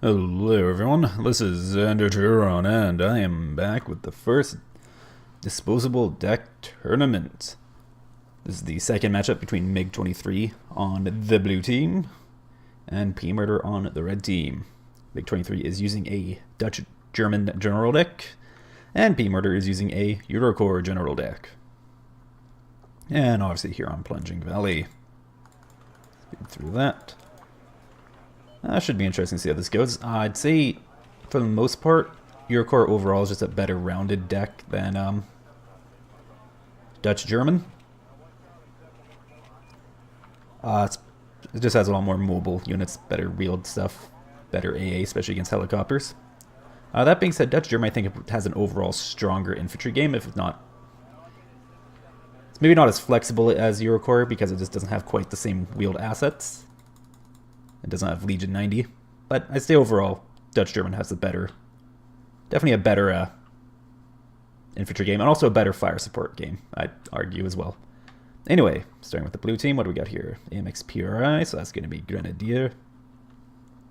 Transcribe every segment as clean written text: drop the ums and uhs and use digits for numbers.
Hello everyone, this is Turon, and I am back with the first Disposable deck tournament. This is the second matchup between MiG-23 on the blue team and Pmurder on the red team. MiG-23 is using a Dutch-German general deck, and Pmurder is using a Eurocorps general deck. And obviously here on Plunging Valley. Speed through that. Should be interesting to see how this goes. I'd say, for the most part, Eurocorps overall is just a better rounded deck than Dutch-German. It just has a lot more mobile units, better wheeled stuff, better AA, especially against helicopters. That being said, Dutch-German I think it has an overall stronger infantry game, if not... It's maybe not as flexible as Eurocorps because it just doesn't have quite the same wheeled assets. It doesn't have Legion 90, but I'd say overall, Dutch-German has definitely a better infantry game, and also a better fire support game, I'd argue as well. Anyway, starting with the blue team, what do we got here? AMX PRI, so that's going to be Grenadier.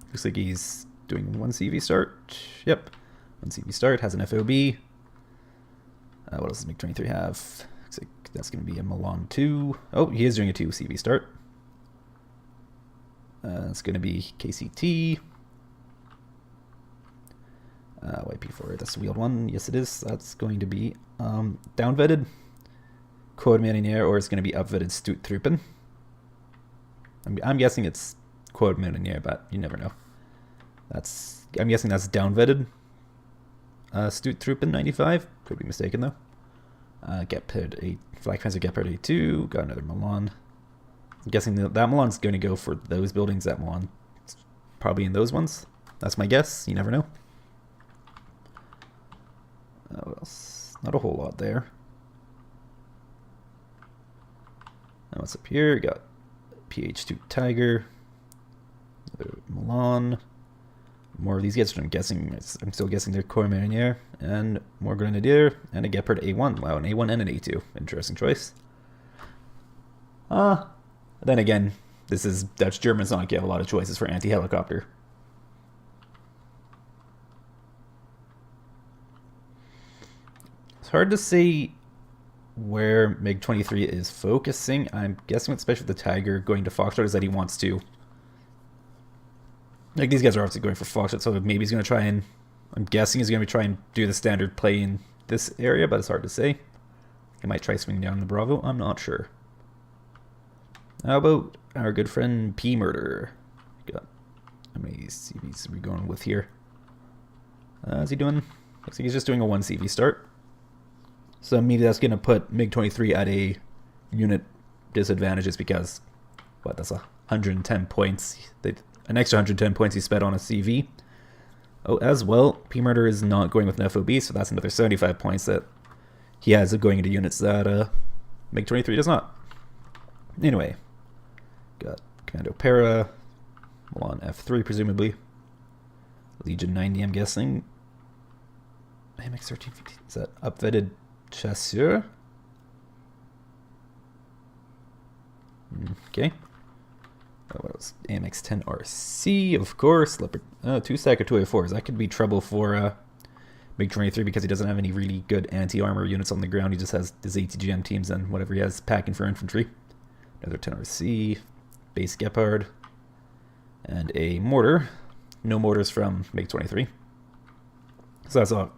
Looks like he's doing one CV start. Yep, one CV start, has an FOB. What else does MiG-23 have? Looks like that's going to be a Milan 2. Oh, he is doing a 2 CV start. It's going to be KCT. YP4, that's the wheeled one. Yes, it is. That's going to be downvetted Code Marinier, or it's going to be upvetted Stuttruppen. I'm guessing it's Code Marinier, but you never know. I'm guessing that's downvetted Stuttruppen 95. Could be mistaken though. Gepard 8, Flak Fencer Gepard 82. Got another Milan. I'm guessing that Milan's going to go for those buildings. That Milan probably in those ones. That's my guess. You never know. What else? Not a whole lot there. Now what's up here? Got PH2 Tiger. Another Milan. More of these guys, I'm guessing. I'm still guessing they're Corps Marinier. And more Grenadier. And a Gepard A1. Wow, an A1 and an A2. Interesting choice. Then again, this is Dutch-German, so you have a lot of choices for anti-helicopter. It's hard to say where MiG-23 is focusing. I'm guessing, especially with the Tiger going to Foxtrot, is that he wants to... Like, these guys are obviously going for Foxtrot, so maybe he's going to try and... I'm guessing he's going to try and do the standard play in this area, but it's hard to say. He might try swinging down the Bravo. I'm not sure. How about our good friend Pmurder? Got how many CVs are we going with here? Is he doing? Looks like he's just doing a 1 CV start. So maybe that's going to put MiG-23 at a unit disadvantage, just because, what, that's 110 points. An extra 110 points he spent on a CV. Oh, as well, Pmurder is not going with an FOB, so that's another 75 points that he has going into units that MiG-23 does not. Anyway. Got Commando Para, Milan F3 presumably, Legion 90 I'm guessing, AMX-13, is that upvetted Chasseur? Okay. What else? AMX-10 RC, of course, Leopard, 2-stack or 2A4s, that could be trouble for MiG-23 because he doesn't have any really good anti-armor units on the ground, he just has his ATGM teams and whatever he has packing for infantry. Another 10 RC. Base Gepard, and a mortar. No mortars from MiG-23. So that's all.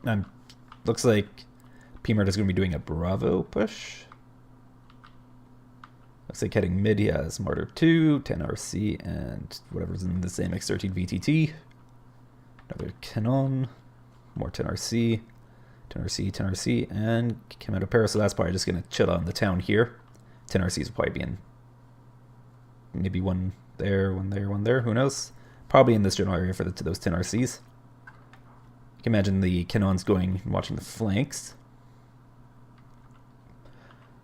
Looks like Pmurder is going to be doing a Bravo push. Looks like heading mid, he has Mortar 2, 10 RC, and whatever's in this AMX-13 VTT. Another Cannon, more 10 RC, 10 RC, 10 RC, and Commando Para, so that's probably just going to chill out in the town here. 10 RCs will probably be in maybe one there, one there, one there. Who knows? Probably in this general area for those 10 RCs. You can imagine the Cannons going and watching the flanks.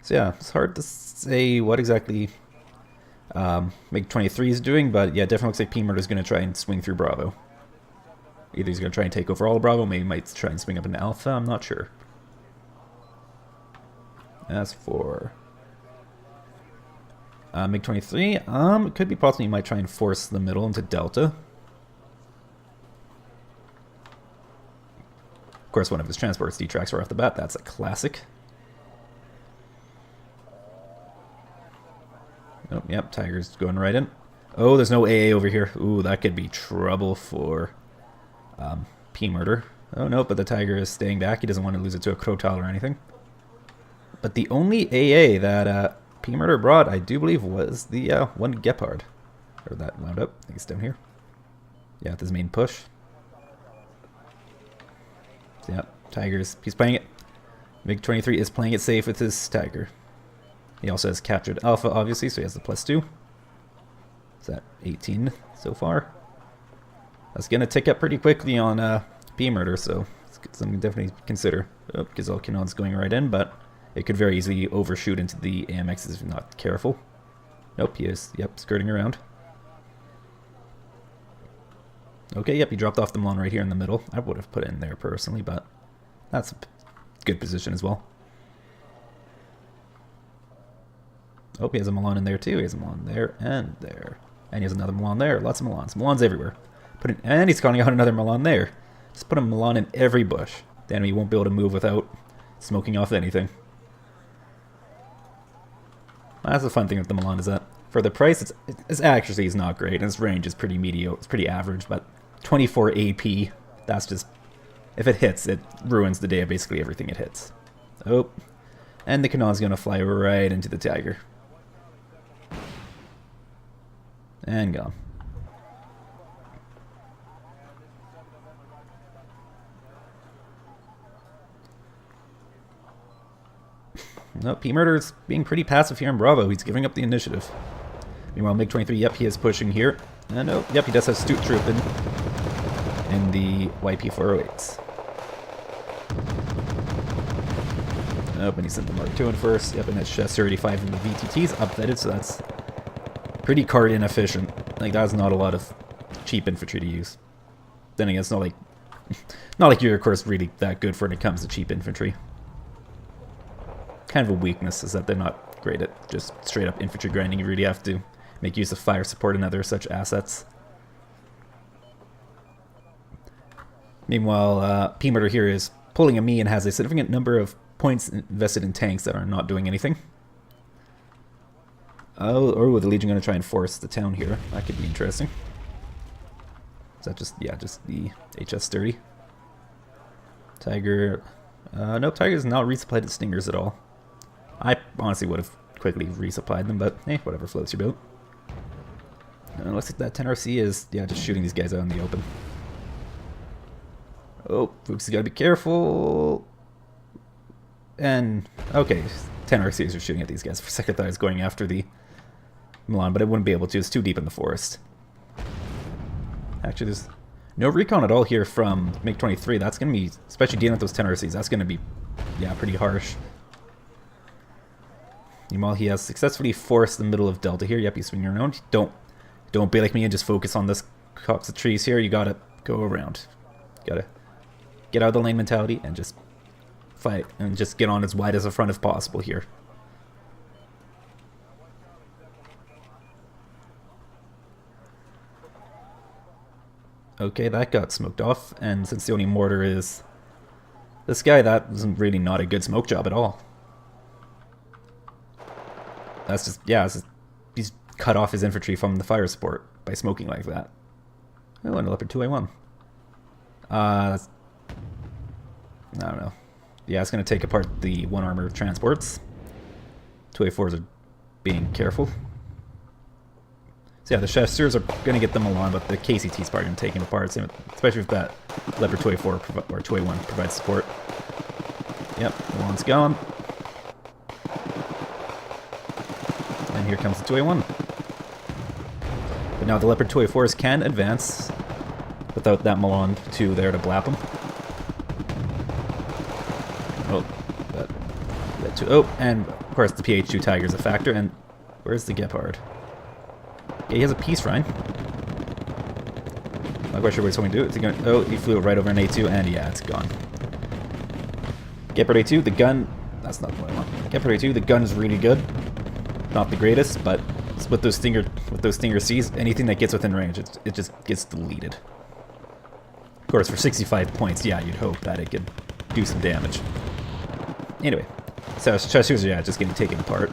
So yeah, it's hard to say what exactly MiG-23 is doing, but yeah, it definitely looks like Pmurder is going to try and swing through Bravo. Either he's going to try and take over all of Bravo, maybe he might try and swing up into Alpha, I'm not sure. As for... MiG-23, it could be possible you might try and force the middle into Delta. Of course, one of his transports detracts right off the bat. That's a classic. Oh, yep, Tiger's going right in. Oh, there's no AA over here. Ooh, that could be trouble for Pmurder. Oh, no, but the Tiger is staying back. He doesn't want to lose it to a Krotal or anything. But the only AA that Pmurder brought, I do believe, was the one Gepard. Or that wound up. I think it's down here. Yeah, with his main push. So, yeah, Tiger's, he's playing it. MiG-23 is playing it safe with his Tiger. He also has captured Alpha, obviously, so he has the +2. Is that 18 so far? That's going to tick up pretty quickly on Pmurder, so it's something to definitely consider. Oh, Gazelle Kanon's going right in, but it could very easily overshoot into the AMXs if not careful. Nope, he is, yep, skirting around. Okay, yep, he dropped off the Milan right here in the middle. I would have put it in there personally, but that's a good position as well. Oh, he has a Milan in there too. He has a Milan there and there. And he has another Milan there. Lots of Milans. Milans everywhere. And he's calling out another Milan there. Just put a Milan in every bush. The enemy won't be able to move without smoking off anything. That's the fun thing with the Milan is that for the price, its accuracy is not great, and its range is pretty mediocre. It's pretty average, but 24 AP, that's just, if it hits, it ruins the day of basically everything it hits. Oh, and the Kanon's going to fly right into the Tiger. And gone. No, Pmurder's being pretty passive here in Bravo. He's giving up the initiative. Meanwhile, MiG-23, yep, he is pushing here. And oh, yep, he does have Stoot Troop in the YP-408s. Oh, and he sent the Mark II in first. Yep, and it's Chef 35 in the VTTs updated, so that's pretty card inefficient. Like, that's not a lot of cheap infantry to use. Then again, it's not like you're, of course, really that good for when it comes to cheap infantry. Kind of a weakness is that they're not great at just straight up infantry grinding. You really have to make use of fire support and other such assets. Meanwhile, Pmurder here is pulling a me and has a significant number of points invested in tanks that are not doing anything. Oh, or with the Legion going to try and force the town here. That could be interesting. Is that just, yeah, just the HS-30? Tiger, nope, Tiger's not resupplied its Stingers at all. I honestly would have quickly resupplied them, but hey, whatever floats your boat. Looks like that 10RC is, yeah, just shooting these guys out in the open. Oh, Fuchs has got to be careful. And, okay, 10RCs are shooting at these guys. For a second I thought I was going after the Milan, but I wouldn't be able to. It's too deep in the forest. Actually, there's no recon at all here from MiG-23. That's going to be, especially dealing with those 10RCs, that's going to be, yeah, pretty harsh. Meanwhile, he has successfully forced the middle of Delta here. Yep, he's swinging around. Don't be like me and just focus on this copse of trees here. You gotta go around. Gotta get out of the lane mentality and just fight and just get on as wide as the front as possible here. Okay, that got smoked off, and since the only mortar is this guy, that was really not a good smoke job at all. That's just, yeah, it's just, he's cut off his infantry from the fire support by smoking like that. Oh, and a Leopard 2A1. That's, I don't know. Yeah, it's going to take apart the one armor transports. 2A4s are being careful. So yeah, the Chasseurs are going to get them along, but the KCT's probably going to take him apart, especially if that Leopard 2A4 or 2A1 provides support. Yep, one's gone. And here comes the 2A1. But now the Leopard 2A4s can advance without that Milan 2 there to blap them. Oh, that 2. Oh, and of course the PH2 Tiger is a factor. And where's the Gepard? Yeah, he has a Peace Rhine. Not quite sure what he's hoping to do. Is he going? Oh, he flew it right over an A2, and yeah, it's gone. Gepard A2, the gun. That's not what I want. Gepard A2, the gun is really good. Not the greatest, but with those Stinger Cs, anything that gets within range, it just gets deleted. course, for 65 points, yeah, you'd hope that it could do some damage. Anyway, so Chasseurs are, yeah, just getting taken apart.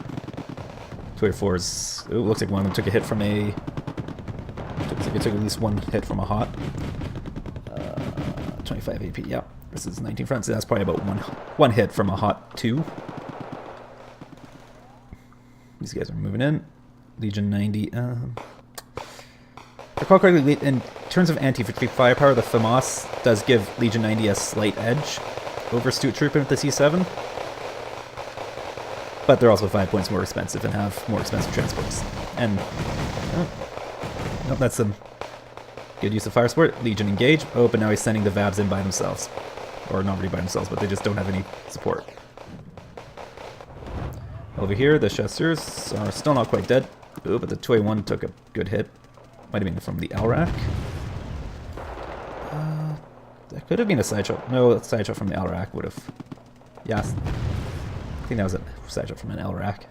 284s, it looks like one of them took a hit from a... Looks like it took at least one hit from a hot. 25 AP, yeah. Versus 19 front, so that's probably about one hit from a hot 2. These guys are moving in. Legion 90. Recall correctly, in terms of anti-infantry firepower, the FAMAS does give Legion 90 a slight edge over Stuart Trooper with the C7. But they're also 5 points more expensive and have more expensive transports. And that's some good use of fire support. Legion engage. Oh, but now he's sending the Vabs in by themselves. Or not really by themselves, but they just don't have any support. Over here, the Chasseurs are still not quite dead. Oh, but the 2A1 took a good hit. Might have been from the LRAC. That could have been a side shot. No, a side shot from the LRAC would have... Yes. I think that was a side shot from an LRAC.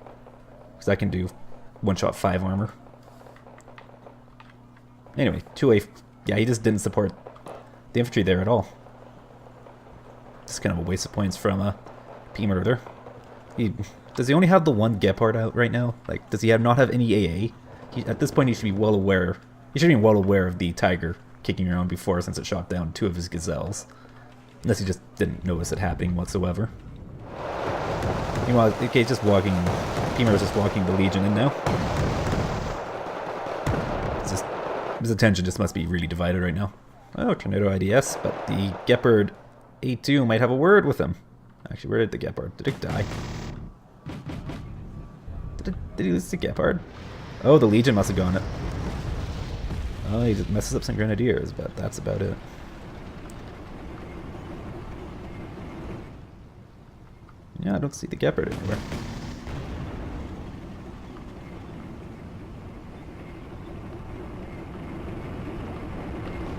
Because that can do one-shot 5 armor. Anyway, 2A... Yeah, he just didn't support the infantry there at all. Just kind of a waste of points from Pmurder. Does he only have the one Gepard out right now? Like, does he not have any AA? At this point, he should be well aware. He should be well aware of the Tiger kicking around before, since it shot down 2 of his Gazelles. Unless he just didn't notice it happening whatsoever. Meanwhile, okay, just walking. Pmurder's just walking the Legion in now. It's just his attention just must be really divided right now. Oh, Tornado IDS, but the Gepard A2 might have a word with him. Actually, where did the Gepard? Did it die? Did he lose the Gepard? Oh, the Legion must have gone it. Oh, he just messes up some Grenadiers, but that's about it. Yeah, I don't see the Gepard anywhere.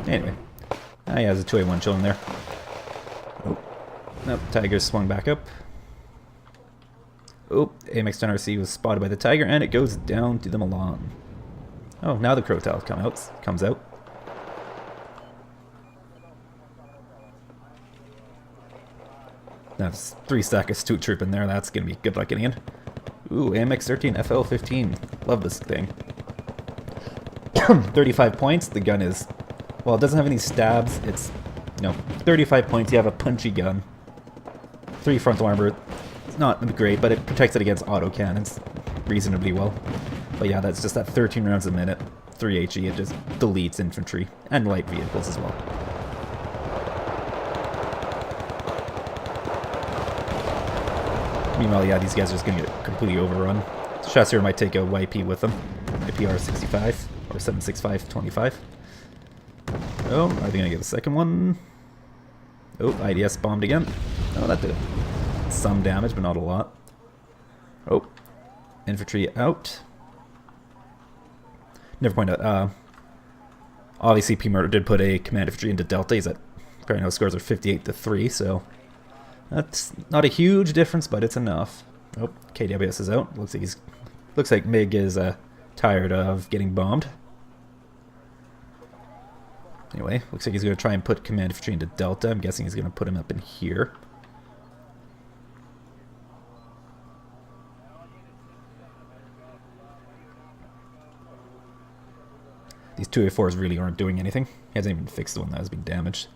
Anyway. Ah, yeah, there's a 2A1 chilling there. Oh. Nope, Tiger's swung back up. Oh, AMX-10RC was spotted by the Tiger, and it goes down to the Milan. Oh, now the Crowtail comes out. That's 3 stack of Stuart Troop in there. That's going to be good luck getting in. Ooh, AMX-13 FL-15. Love this thing. 35 points. The gun is... Well, it doesn't have any stabs. It's, 35 points. You have a punchy gun. 3 frontal armor. It's not great, but it protects it against autocannons reasonably well. But yeah, that's just that 13 rounds a minute. 3 HE. It just deletes infantry and light vehicles as well. Meanwhile, yeah, these guys are just going to get completely overrun. Chasseur might take a YP with them. YPR 65 or 765-25. Oh, are they going to get a second one? Oh, IDS bombed again. Oh, that did some damage, but not a lot. Oh, infantry out. Never point out. Obviously, Pmurder did put a command infantry into Delta. He's at current now scores are 58-3, so that's not a huge difference, but it's enough. Oh, KWS is out. Looks like MiG is tired of getting bombed. Anyway, looks like he's going to try and put command infantry into Delta. I'm guessing he's going to put him up in here. These 2A4s really aren't doing anything. He hasn't even fixed the one that has been damaged.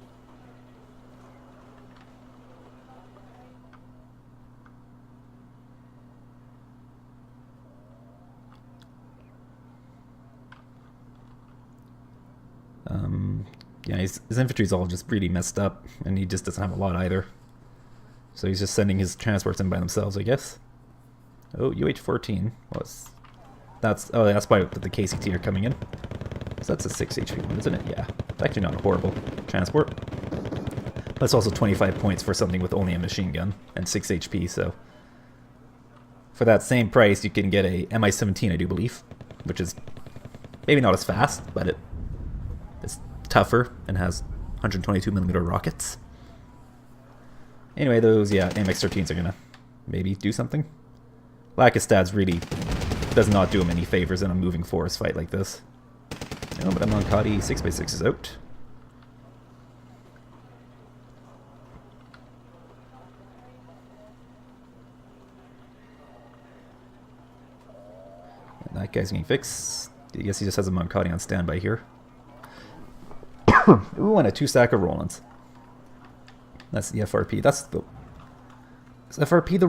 Yeah, his infantry's all just really messed up, and he just doesn't have a lot either. So he's just sending his transports in by themselves, I guess. Oh, UH-14 was... that's why the KCT are coming in. So that's a 6 HP one, isn't it? Yeah. It's actually not a horrible transport. But it's also 25 points for something with only a machine gun and 6 HP, so... For that same price, you can get a Mi-17, I do believe. Which is maybe not as fast, but it's tougher and has 122mm rockets. Anyway, those, yeah, AMX-13s are gonna maybe do something. Lack of stats really does not do him any favors in a moving forest fight like this. No, but a Mankati 6x6 is out. guy's getting fixed. I guess he just has a Moncati on standby here. Ooh, and a 2-stack of Rolands. That's the FRP. That's the... Is FRP the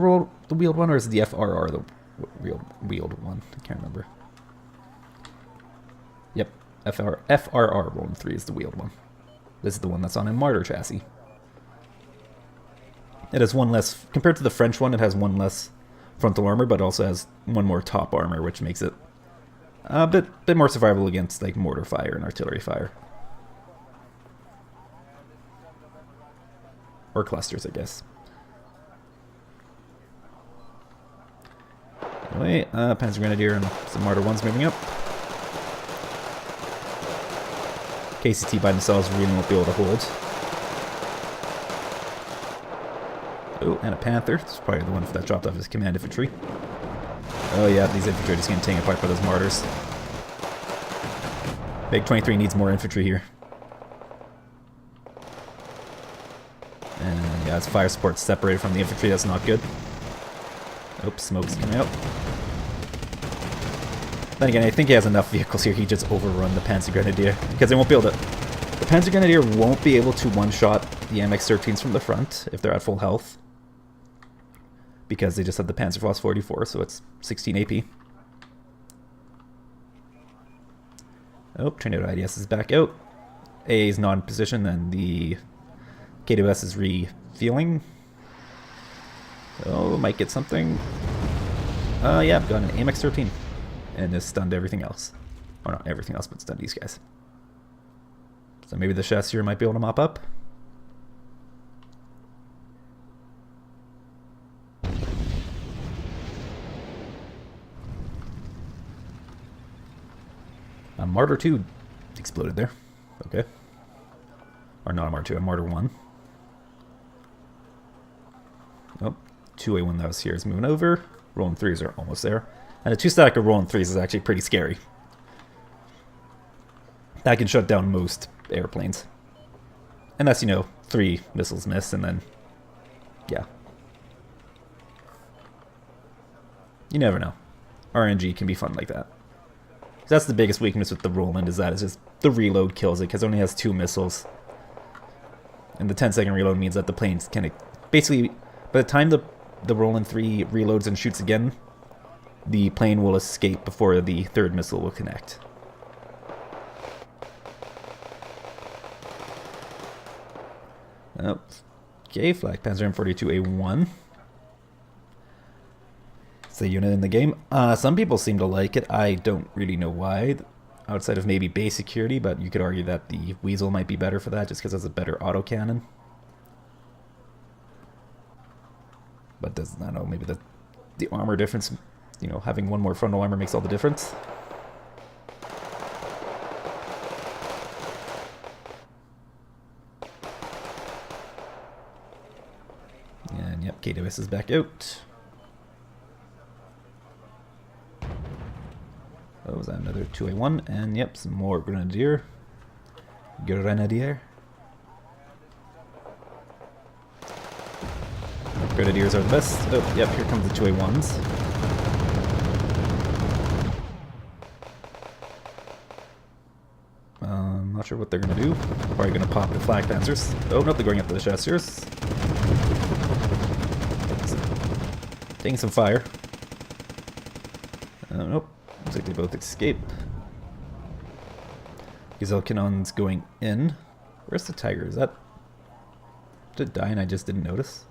wheeled one, or is the FRR the wheeled one? I can't remember. Yep, FRR Roland 3 is the wheeled one. This is the one that's on a Pmurder chassis. It has one less... Compared to the French one, it has one less frontal armor, but also has one more top armor, which makes it a bit more survivable against like mortar fire and artillery fire. Or clusters, I guess. Anyway, Panzer Grenadier and some Martyr 1s moving up. KCT by themselves really won't be able to hold. Oh, and a Panther. This is probably the one that dropped off his command infantry. Oh yeah, these infantry are just getting taken apart by those mortars. MiG-23 needs more infantry here. And yeah, his fire support's separated from the infantry, that's not good. Oops, smoke's coming out. Then again, I think he has enough vehicles here, he just overrun the Panzer Grenadier. Because they won't be able to... The Panzer Grenadier won't be able to one-shot the MX-13s from the front if they're at full health. Because they just have the Panzerfaust 44, so it's 16 AP. Oh, Tornado IDS is back out. AA is not in position, and the KWS is refueling. Oh, might get something. Yeah, I've got an AMX-13. And this stunned everything else. Or not everything else, but stunned these guys. So maybe the Chasseur might be able to mop up. A Martyr 2 exploded there. Okay. Or not a Martyr 2, a Martyr 1. Oh, 2A1 that was here is moving over. Roland 3s are almost there. And a 2-stack of Roland 3s is actually pretty scary. That can shut down most airplanes. Unless, you know, 3 missiles miss, and then... Yeah. You never know. RNG can be fun like that. That's the biggest weakness with the Roland, is that it's just the reload kills it, because it only has 2 missiles. And the 10-second reload means that the planes can... Basically, by the time the Roland 3 reloads and shoots again, the plane will escape before the 3rd missile will connect. Oh, okay, Flak Panzer M42A1. It's a unit in the game. Some people seem to like it. I don't really know why, outside of maybe base security, but you could argue that the Weasel might be better for that, just because it has a better autocannon. But does, I don't know, maybe the armor difference, you know, having one more frontal armor makes all the difference. And yep, KWS is back out. Oh, was that another 2A1? And yep, some more Grenadier. Grenadiers are the best. Oh, yep, here comes the 2A1s. Not sure what they're going to do. Probably going to pop the Flak Panzers. Oh, no, they're going up to the Chasseurs. Taking some fire. Nope. Looks like they both escape. Gazelle Cannon's going in. Where's the Tiger? Is that... Did it die and I just didn't notice?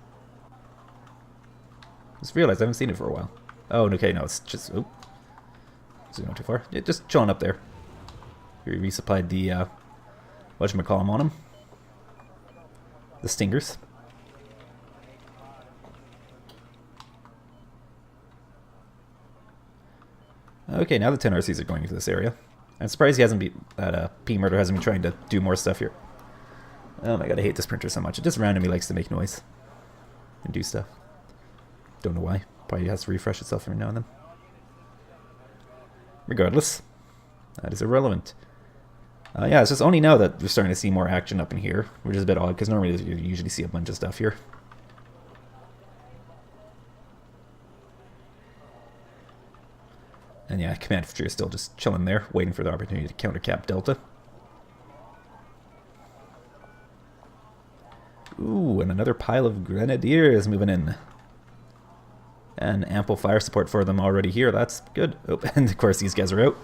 Just realized I haven't seen it for a while. Oh, okay, no, it's just... Oh. Is it going too far? Yeah, just chilling up there. We resupplied the... whatchamacallem on him. The Stingers. Okay, now the 10 RCs are going into this area. I'm surprised he hasn't been... that Pmurder hasn't been trying to do more stuff here. Oh my god, I hate this printer so much. It just randomly likes to make noise. And do stuff. Don't know why. Probably has to refresh itself every now and then. Regardless, that is irrelevant. Yeah, it's just only now that we're starting to see more action up in here, which is a bit odd, because normally you usually see a bunch of stuff here. And yeah, command infantry is still just chilling there, waiting for the opportunity to counter cap Delta. Ooh, and another pile of grenadiers moving in. And ample fire support for them already here. That's good. Oh, and of course these guys are out.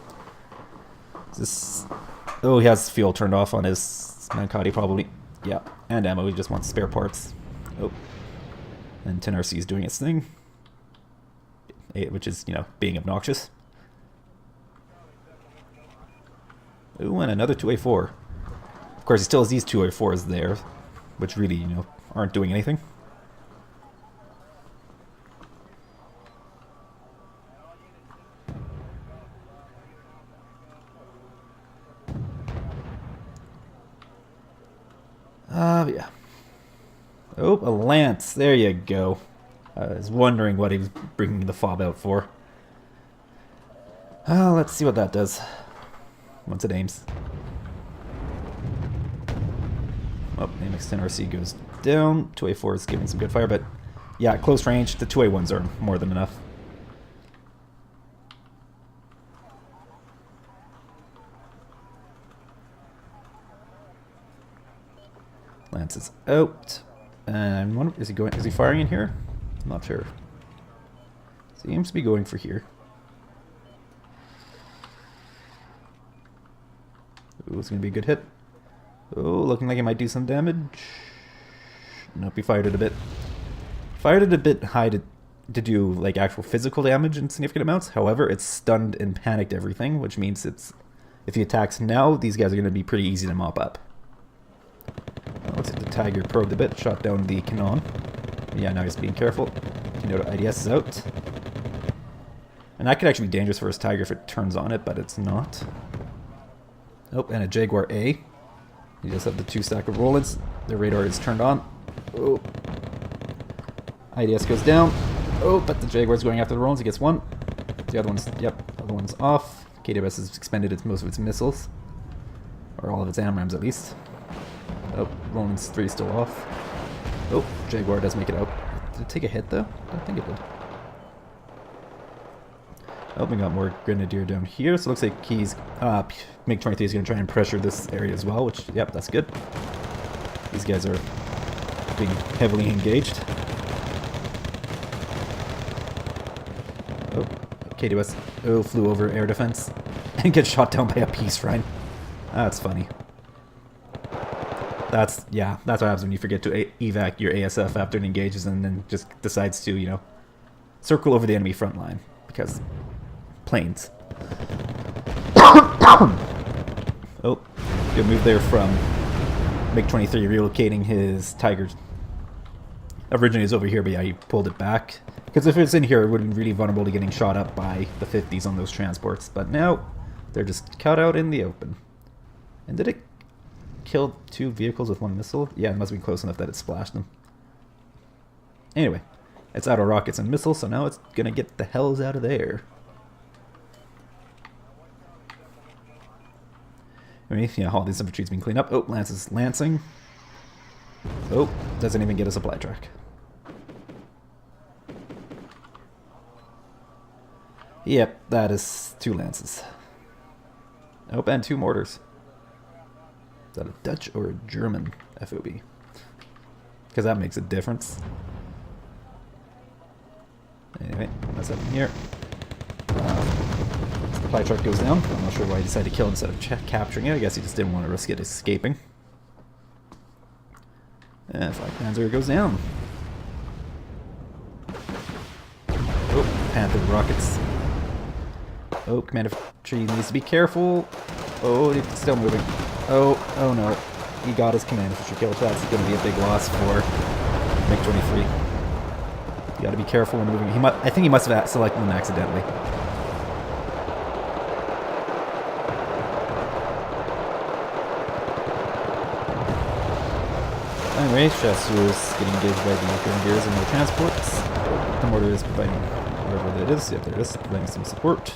Oh, he has fuel turned off on his Mancati probably. Yeah, and ammo. He just wants spare parts. Oh, and 10RC is doing its thing, which is, you know, being obnoxious. Ooh, and another 2A4. Of course, he still has these 2A4s there, which really, you know, aren't doing anything. Yeah. Oh, a lance. There you go. I was wondering what he was bringing the fob out for. Let's see what that does. Once it aims. Oh, AMX-10RC goes down. 2A4 is giving some good fire, but yeah, at close range, the 2A1s are more than enough. Lance is out. And wonder, is he firing in here? I'm not sure. Seems to be going for here. Ooh, it's gonna be a good hit. Oh, looking like it might do some damage. Nope, he fired it a bit. Fired it a bit high to do like actual physical damage in significant amounts. However, it's stunned and panicked everything, which means if he attacks now, these guys are gonna be pretty easy to mop up. Looks like the Tiger probed a bit, shot down the cannon. Yeah, now he's being careful. Kinoto IDS is out. And that could actually be dangerous for his Tiger if it turns on it, but it's not. Oh, and a Jaguar A. You just have the 2 stack of Rollins. The radar is turned on. Oh. IDS goes down. Oh, but the Jaguar's going after the Rollins. He gets one. The other one's, yep, the other one's off. KWS has expended most of its missiles. Or all of its AMRAAMs at least. Oh, Roland's 3 is still off. Oh, Jaguar does make it out. Did it take a hit though? I don't think it did. Oh, we got more Grenadier down here, so it looks like he's MiG-23 is going to try and pressure this area as well, which, yep, that's good. These guys are being heavily engaged. Oh, KWS, oh, flew over air defense and gets shot down by a Peace Rhine. That's funny. That's what happens when you forget to evac your ASF after it engages and then just decides to, you know, circle over the enemy front line. Because planes. Oh, good move there from MiG-23 relocating his Tiger. Originally it was over here, but yeah, he pulled it back. Because if it's in here, it would have been really vulnerable to getting shot up by the 50s on those transports. But now, they're just cut out in the open. And did it kill 2 vehicles with 1 missile? Yeah, it must have been close enough that it splashed them. Anyway, it's out of rockets and missiles, so now it's gonna get the hells out of there. I mean, yeah, all this infantry's been cleaned up. Oh, Lance is lancing. Oh, doesn't even get a supply truck. Yep, that is 2 Lances. Oh, and 2 mortars. Is that a Dutch or a German FOB? Because that makes a difference. Anyway, that's up in here. Supply truck goes down. I'm not sure why he decided to kill it instead of capturing it. I guess he just didn't want to risk it escaping. And Flak Panzer goes down. Oh, Panther rockets. Oh, Command Infantry needs to be careful. Oh, it's still moving. Oh no. He got his Command Infantry kill. That's going to be a big loss for MiG-23. You got to be careful when moving. I think he must have selected them accidentally. Anyway, Chasseur is getting engaged by the Grenadiers and the transports. The mortar is providing whatever that is. Yep, there it is. Providing some support.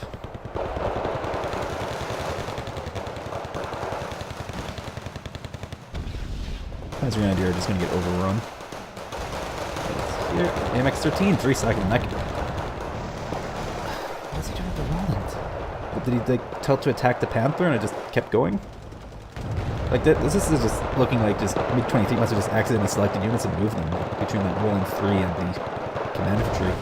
Panzer Grenadier are just going to get overrun. Here, AMX-13, 3 seconds. What's he doing with the Roland? Did he like tell to attack the Panther and it just kept going? Like this is just looking like just MiG-23 must have just accidentally selected units and moved them between that rolling 3 and the command infantry.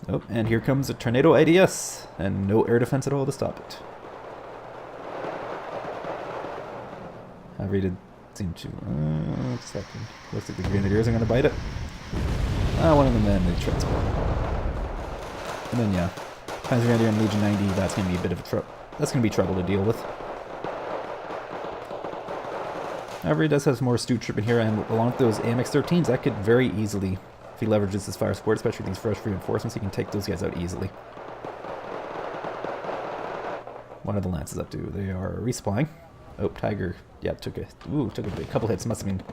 Oh, and here comes a Tornado IDS, and no air defense at all to stop it. However, he did seem to. Second. Looks like the Grenadiers are going to bite it. One of them and the transport. And then yeah, Panzer Grenadier and Legion 90. That's going to be a bit of a trouble. That's going to be trouble to deal with. However, he does have some more Stu Troop in here, and along with those AMX-13s, that could very easily, if he leverages his fire support, especially these fresh reinforcements, he can take those guys out easily. What are the Lances up to? They are resupplying. Oh, Tiger, yeah, took a couple hits. Must have been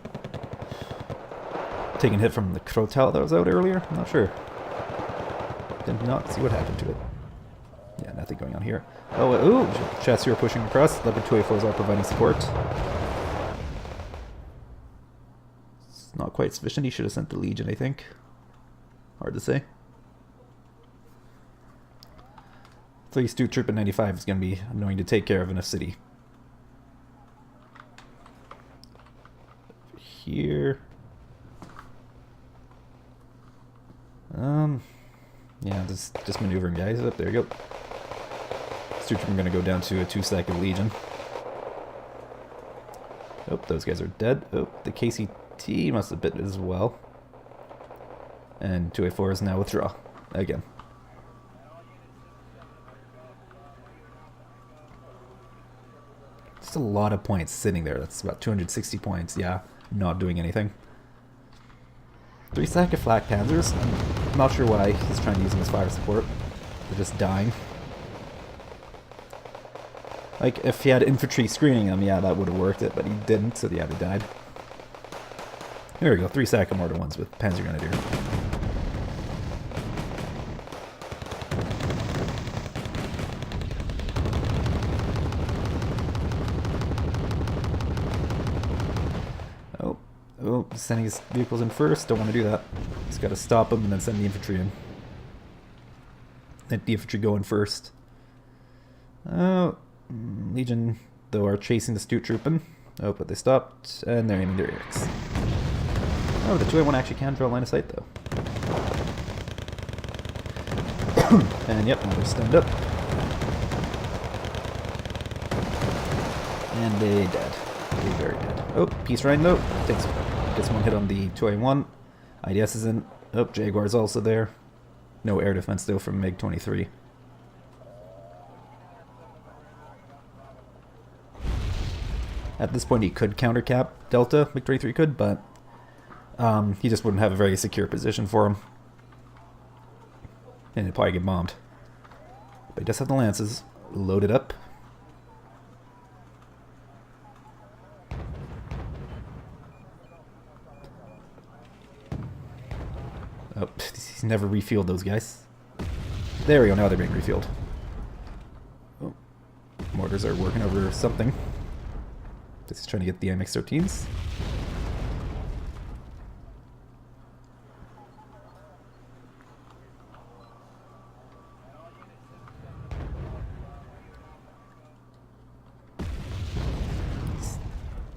taking a hit from the Crotal that was out earlier. I'm not sure. Did not see what happened to it. Yeah, nothing going on here. Oh, ooh, Chassis are pushing across. Leopard 2A4s are providing support. Not quite sufficient. He should have sent the Legion, I think. Hard to say. 3 Stu Troop at 95 is going to be annoying to take care of in a city. Here. Yeah, just maneuvering guys up. There you go. Stu Troop are going to go down to a 2-second Legion. Oh, those guys are dead. Oh, the KCT must have bit as well. And 2A4 is now withdraw. Again. Just a lot of points sitting there. That's about 260 points. Yeah, not doing anything. 3 sack of flak panzers. I'm not sure why he's trying to use them as fire support. They're just dying. Like, if he had infantry screening them, yeah, that would have worked it, but he didn't, so yeah, they died. There we go, 3 sack of mortar ones with Panzer Grenadier. Oh, sending his vehicles in first, don't want to do that. Just gotta stop them and then send the infantry in. Let the infantry go in first. Oh, Legion, though, are chasing the Stu Troopen. Oh, but they stopped, and they're aiming their AX. Oh, the 2A1 actually can draw line of sight, though. And yep, now they're stunned up. And they dead. They're very dead. Oh, Peace Rhine, though. Gets one hit on the 2A1. IDS is in. Oh, Jaguar's also there. No air defense, though, from MiG-23. At this point, he could countercap Delta, MiG-23 could, but he just wouldn't have a very secure position for him. And he'd probably get bombed. But he does have the Lances loaded up. Oh, he's never refueled those guys. There we go, now they're being refueled. Oh, mortars are working over something. This is trying to get the MX-13s.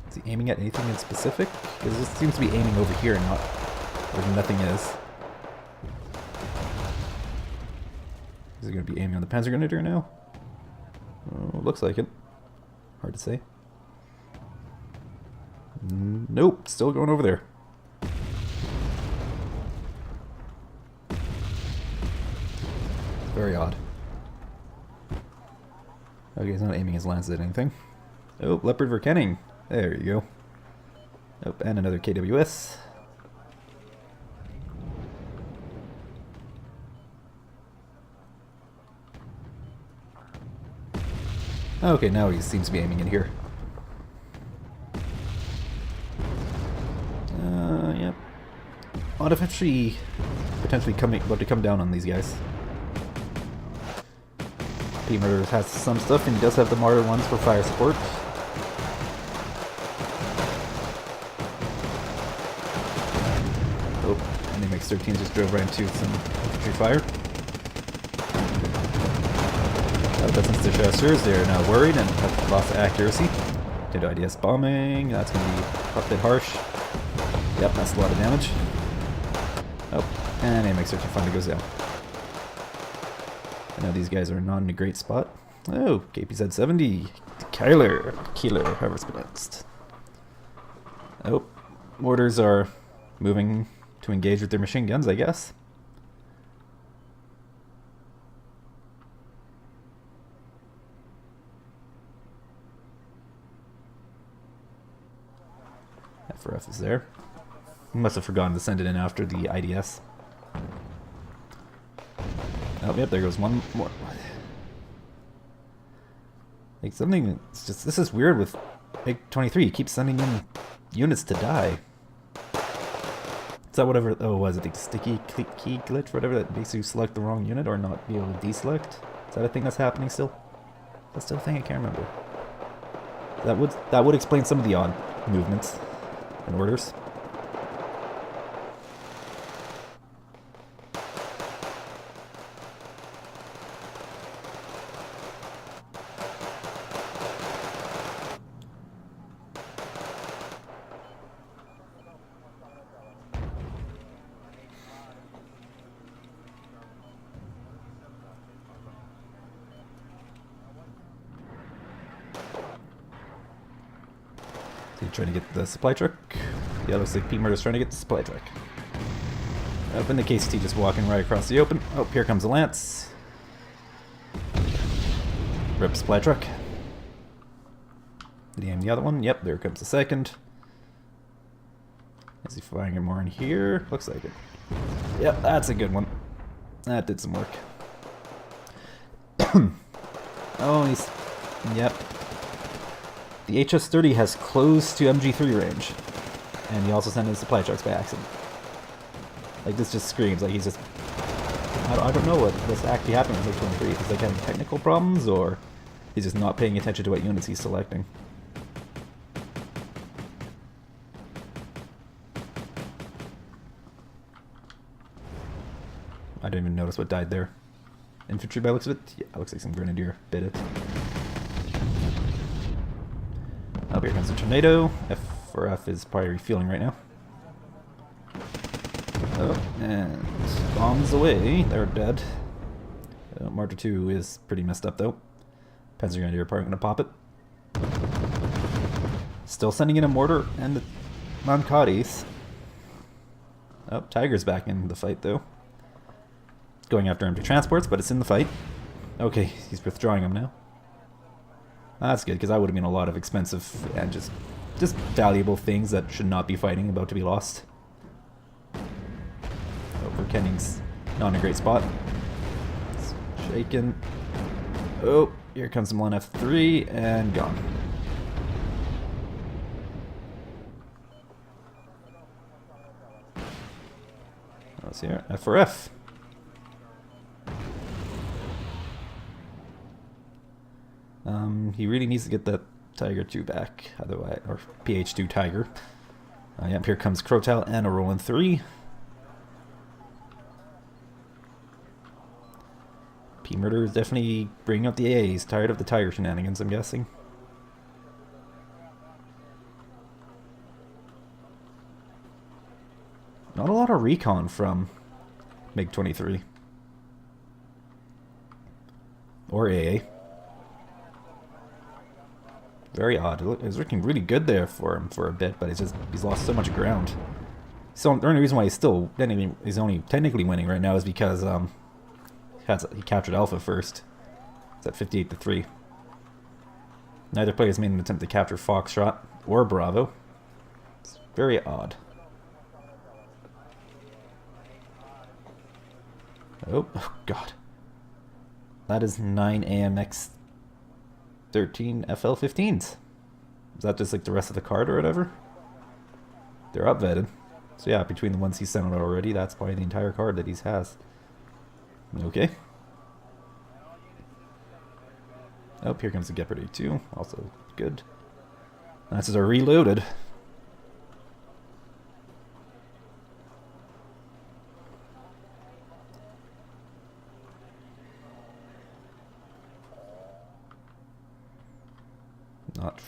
Is he aiming at anything in specific? Because it seems to be aiming over here, not where nothing is. Is he going to be aiming on the Panzer Grenadier now? Oh, looks like it. Hard to say. Nope, still going over there. Very odd. Okay, he's not aiming his lances at anything. Oh, Leopard Verkenning. There you go. Oh, and another KWS. Okay, now he seems to be aiming in here. Yep. Odd infantry potentially about to come down on these guys. Pmurder has some stuff, and he does have the Martyr ones for fire support. Oh, and the MiG-13 just drove right into some infantry fire. but since they're chasseurs, they're now worried and have lost accuracy. Did IDS bombing, that's going to be a bit harsh. Yep, that's a lot of damage. Oh, and AMX searching finally goes down. And now these guys are not in a great spot. Oh, KPZ 70. Killer, however it's pronounced. Oh, mortars are moving to engage with their machine guns, I guess. FRF is there. He must have forgotten to send it in after the IDS. Oh, yep, there goes one more. Like something, it's just, this is weird with MiG-23. He keeps sending in units to die. Is that whatever, oh, was it the sticky key glitch, whatever, that makes you select the wrong unit or not be able to deselect? Is that a thing that's happening still? That's still a thing, I can't remember. That would explain some of the odd movements and orders. So you trying to get the supply truck? Yeah, looks like Pmurder's trying to get the supply truck. Open the KCT just walking right across the open. Oh, here comes a Lance. Rip supply truck. Did he aim the other one? Yep, there comes the second. Is he firing more in here? Looks like it. Yep, that's a good one. That did some work. Oh, he's... Yep. The HS-30 has close to MG3 range. And he also sent in supply trucks by accident. Like, this just screams like he's just... I don't know what's actually happening with MiG-23. Is he like having technical problems, or he's just not paying attention to what units he's selecting? I didn't even notice what died there. Infantry by the looks of it? Yeah, it looks like some grenadier bit it. Oh, here comes the tornado. F4F is probably refueling right now. Oh, and bombs away. They're dead. Martyr 2 is pretty messed up though. Panzer Grenadier probably gonna pop it. Still sending in a mortar and the Mankadis. Oh, Tiger's back in the fight though. Going after empty transports, but it's in the fight. Okay, he's withdrawing them now. That's good, because that would have been a lot of expensive and just valuable things that should not be fighting, about to be lost. Oh, Kenning's not in a great spot. It's shaken. Oh, here comes some 1F3 and gone. What's here? F4F. He really needs to get that Tiger 2 back, otherwise, or PH2 Tiger. Yep, here comes Crotal and a Roland 3. Pmurder is definitely bringing up the A. He's tired of the Tiger shenanigans, I'm guessing. Not a lot of recon from MiG-23. Or AA. Very odd. It was looking really good there for him for a bit, but he's lost so much ground. So the only reason why he's only technically winning right now is because he captured Alpha first. It's at 58-3. Neither player's made an attempt to capture Foxtrot or Bravo. It's very odd. Oh god. That is 9 AMX 13 FL-15s. Is that just like the rest of the card or whatever? They're upvetted. So yeah, between the ones he's sent out already, that's probably the entire card that he has. Okay. Oh, here comes the Gepard A2. Also good. That's are reloaded.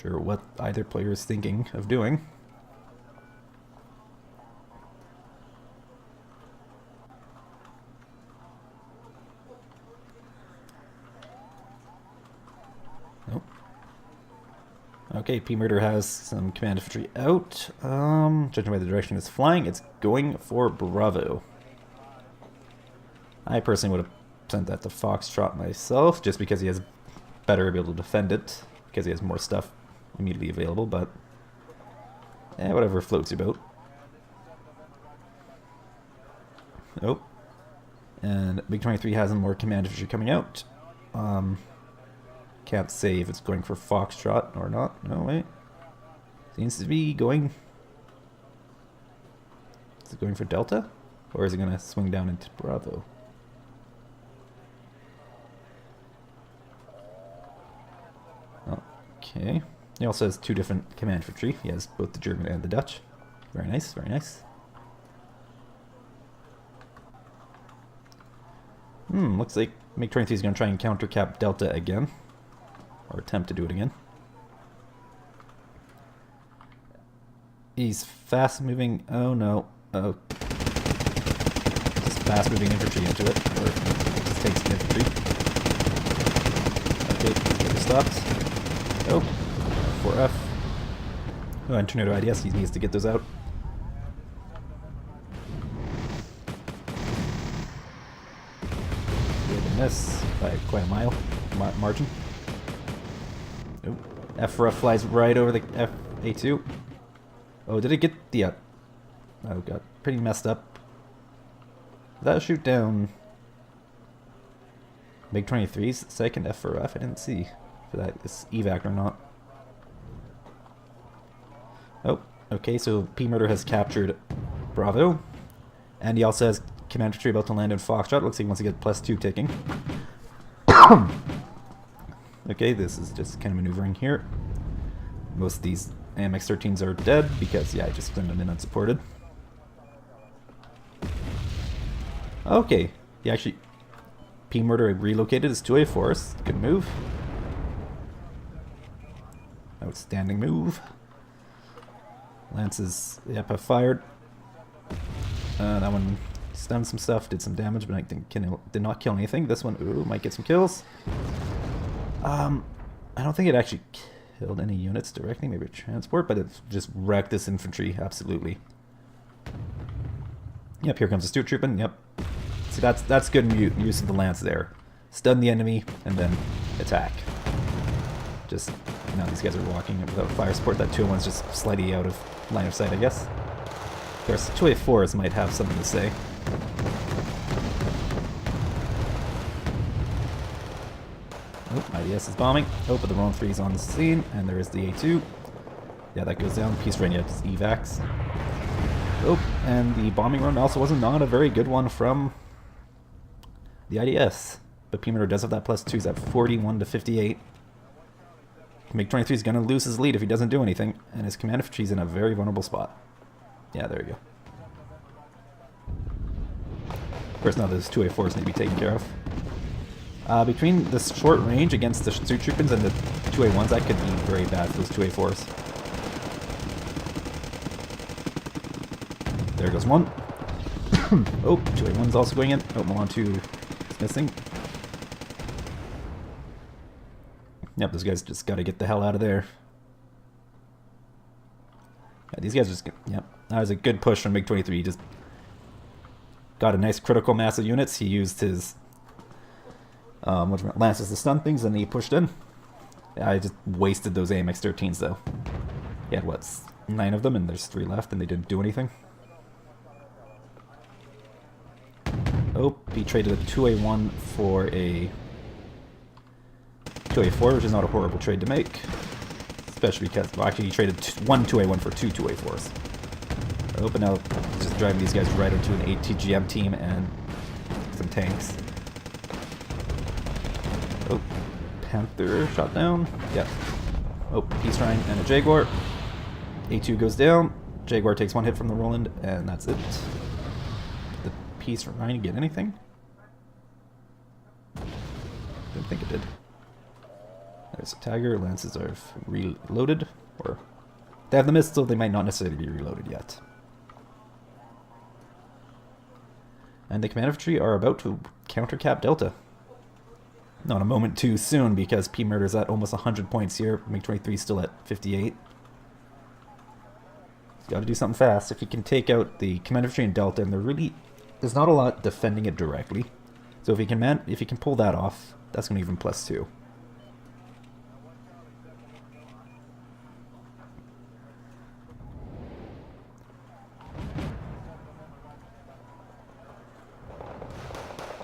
Sure what either player is thinking of doing. Nope. Okay, Pmurder has some command infantry out. Judging by the direction it's flying, it's going for Bravo. I personally would have sent that to Foxtrot myself, just because he has better able to defend it, because he has more stuff immediately available, but whatever floats your boat. Oh, and MiG-23 has more command infantry coming out. Can't say if it's going for Foxtrot or not. No, wait. Seems to be going... Is it going for Delta? Or is it going to swing down into Bravo? Okay. He also has two different command infantry. He has both the German and the Dutch. Very nice, very nice. Looks like MiG-23 is going to try and counter-cap Delta again. Or attempt to do it again. He's fast-moving... Oh, no. Oh. Just fast-moving infantry into it. Or it just takes the infantry. Okay, get stopped. Oh. 4F. Oh, and Tornado IDS, he needs to get those out. Miss by quite a mile margin. Oh, F-Ruff flies right over the A2. Oh, did it get the... oh god, pretty messed up. Did that shoot down MiG-23's second F-Ruff? I didn't see if that is evac or not. Oh, okay, so Pmurder has captured Bravo. And he also has command infantry about to land in Foxtrot. Looks like he wants to get +2 ticking. Okay, this is just kind of maneuvering here. Most of these AMX-13s are dead because, yeah, I just sent them in unsupported. Okay, he actually... Pmurder relocated his 2A force. Good move. Outstanding move. Lances, yep, have fired. That one stunned some stuff, did some damage, but I think did not kill anything. This one, ooh, might get some kills. I don't think it actually killed any units directly, maybe a transport, but it just wrecked this infantry, absolutely. Yep, here comes the Stuart trooping, yep. See, that's good use of the lance there. Stun the enemy, and then attack. Just, now these guys are walking without fire support. That 201's just slightly out of line of sight, I guess. Of course, 2A4s might have something to say. Oh, IDS is bombing. Oh, but the Roland 3 is on the scene, and there is the A2. Yeah, that goes down. Peace Rain, yeah, just evacs. Oh, and the bombing run also wasn't not a very good one from the IDS. But Pmurder does have that +2. He's at 41 to 58. MiG-23 is going to lose his lead if he doesn't do anything, and his command infantry is in a very vulnerable spot. Yeah, there you go. Of course, now those 2A4s need to be taken care of. Between this short range against the Stuart troopers and the 2A1s, that could be very bad for those 2A4s. There goes one. Oh, 2A1's also going in. Oh, Milan 2 is missing. Yep, those guys just gotta get the hell out of there. Yeah, these guys just... Yep, that was a good push from MiG-23. He just got a nice critical mass of units. He used his lances to stun things, and he pushed in. Yeah, I just wasted those AMX-13s, though. He had, what, 9 of them, and there's 3 left, and they didn't do anything. Oh, he traded a 2A1 for a 2A4, which is not a horrible trade to make. Especially because, well, actually he traded one 2A1 for 2 2A4s. Oh, but now just driving these guys right into an ATGM team and some tanks. Oh, Panther shot down. Yep. Oh, Peace Rhine and a Jaguar. A2 goes down. Jaguar takes 1 hit from the Roland, and that's it. Did the Peace Rhine get anything? Didn't think it did. There's a Tiger. Lances are reloaded, or they have the missile, they might not necessarily be reloaded yet. And the command infantry are about to counter Cap Delta. Not a moment too soon, because Pmurder's at almost 100 points here. MiG-23 is still at 58. He's got to do something fast. If he can take out the command infantry in Delta, and there's not a lot defending it directly. So if he can pull that off, that's going to give him +2.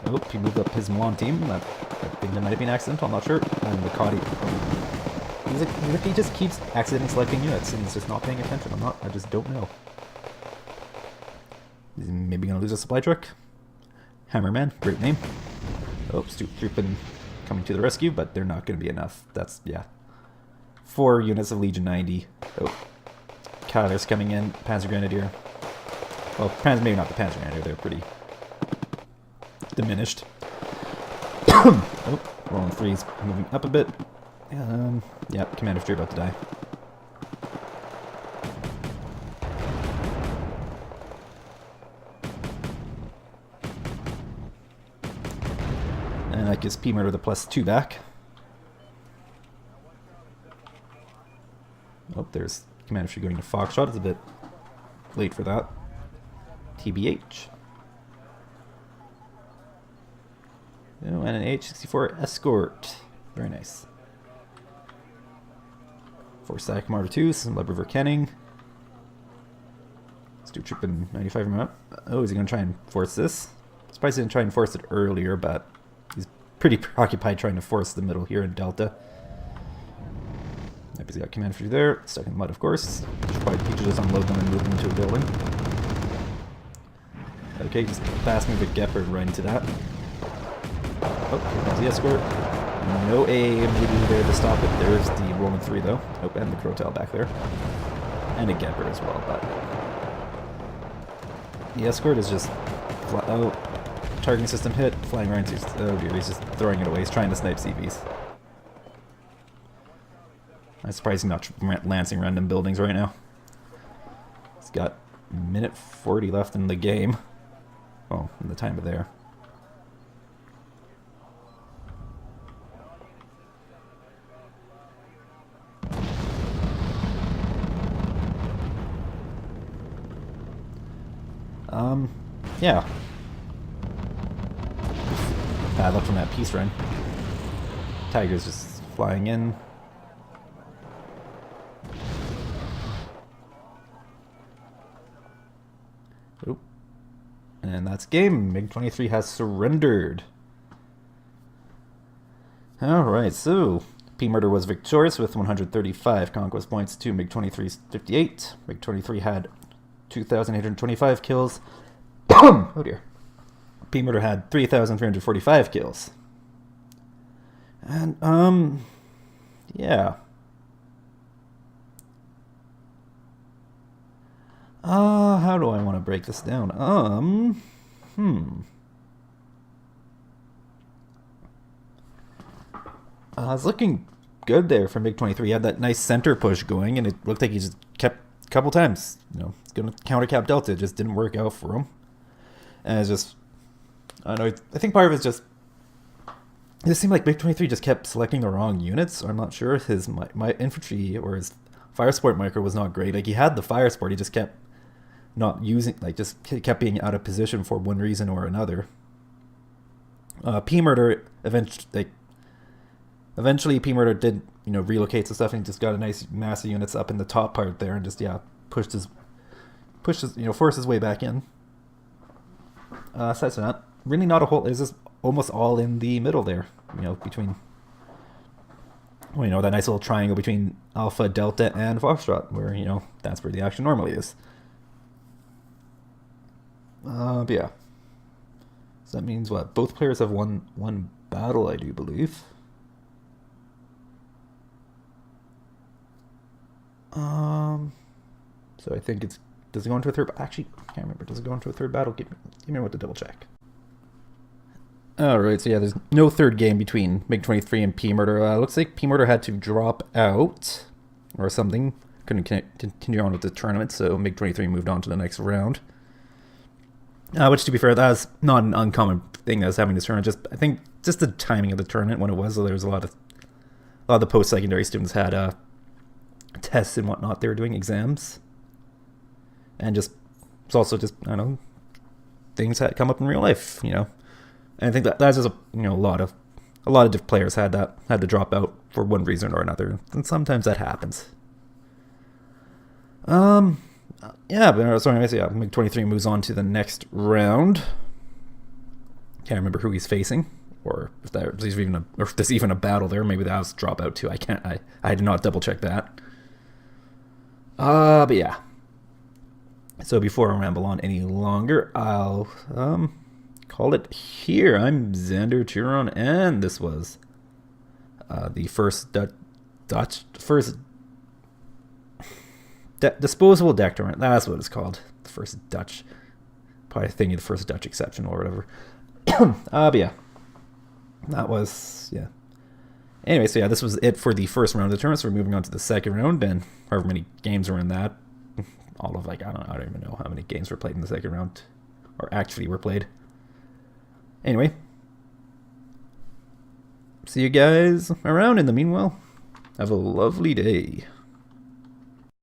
Oh, he moved up his Milan team. I think that might have been accidental, I'm not sure. And Makati. He just keeps accidentally selecting units and he's just not paying attention. I just don't know. He's maybe gonna lose a supply truck. Hammerman, great name. Oh, Troopin coming to the rescue, but they're not gonna be enough. That's, yeah. 4 units of Legion 90. Oh. Cavaliers coming in, Panzer Grenadier. Well, maybe not the Panzer Grenadier, they're pretty diminished. Oh, rolling freeze, moving up a bit. Yeah, command infantry about to die. And that gives Pmurder the +2 back. Oh, there's command infantry going to Foxtrot. It's a bit late for that. TBH. Oh, and an H-64 escort. Very nice. 4 static Pmurder 2, some Lead River Kenning. Let's do Troop in 95 from up. Oh, is he going to try and force this? Surprised he didn't try and force it earlier, but he's pretty preoccupied trying to force the middle here in Delta. Yep, he's got command infantry there. Stuck in the mud, of course. He should just unload them and move them into a building. Okay, just fast move the Gepard right into that. Oh, here comes the escort. No AMGD there to stop it. There's the Roman 3 though. Oh, and the Crotel back there. And a Gepard as well, but the escort is just oh, targeting system hit, flying right into, oh dear, he's just throwing it away. He's trying to snipe CVs. I'm surprised he's not lancing random buildings right now. He's got a minute 40 left in the game. Oh, in the time of there. Yeah. Bad luck from that peace run. Tiger's just flying in. Oop. And that's game. MiG-23 has surrendered. Alright, so Pmurder was victorious with 135 conquest points to MiG-23's 58. MiG-23 had 2,825 kills. Oh dear. Pmurder had 3,345 kills. And, yeah. How do I want to break this down? It's looking good there for MiG-23. He had that nice center push going, and it looked like he just kept a couple times, you know, it's going to counter Cap Delta. It just didn't work out for him. And it's just, I don't know, I think part of it's just, it seemed like MiG-23 just kept selecting the wrong units. Or I'm not sure if his my infantry or his fire support micro was not great. Like, he had the fire support, he just kept not using, like, just kept being out of position for one reason or another. Pmurder eventually Pmurder did, you know, relocate some stuff and just got a nice mass of units up in the top part there and just, yeah, pushed his, you know, forced his way back in. Aside from that, really not a whole, it's just almost all in the middle there, you know, between, well, you know, that nice little triangle between Alpha, Delta, and Foxtrot, where, you know, that's where the action normally is. But yeah. So that means what? Both players have won one battle, I do believe. So I think it's, does it go into a third? Actually, I can't remember. Does it go into a third battle? Give me what to double check. Alright, so yeah, there's no third game between MiG-23 and Pmurder. Looks like Pmurder had to drop out or something. Couldn't continue on with the tournament, so MiG-23 moved on to the next round. Which, to be fair, that was not an uncommon thing that was having this tournament. I think just the timing of the tournament when it was, so there was a lot of the post-secondary students had tests and whatnot. They were doing exams. And it's also just, I don't know, things had come up in real life, you know. And I think that's just a lot of different players had to drop out for one reason or another, and sometimes that happens. Yeah, but so anyways, yeah, MiG-23 moves on to the next round. Can't remember who he's facing, or if there's even a battle there. Maybe that was dropout too. I did not double check that. But yeah. So before I ramble on any longer, I'll call it here. I'm Xander Turon, and this was the first Disposable deck tournament. That's what it's called. The first Dutch, probably thinking the first Dutch exception or whatever. But yeah, that was Anyway, so yeah, this was it for the first round of the tournament. So we're moving on to the second round, and however many games were in that, all of I don't even know how many games were played in the second round, or actually were played. Anyway, see you guys around. In the meanwhile, have a lovely day.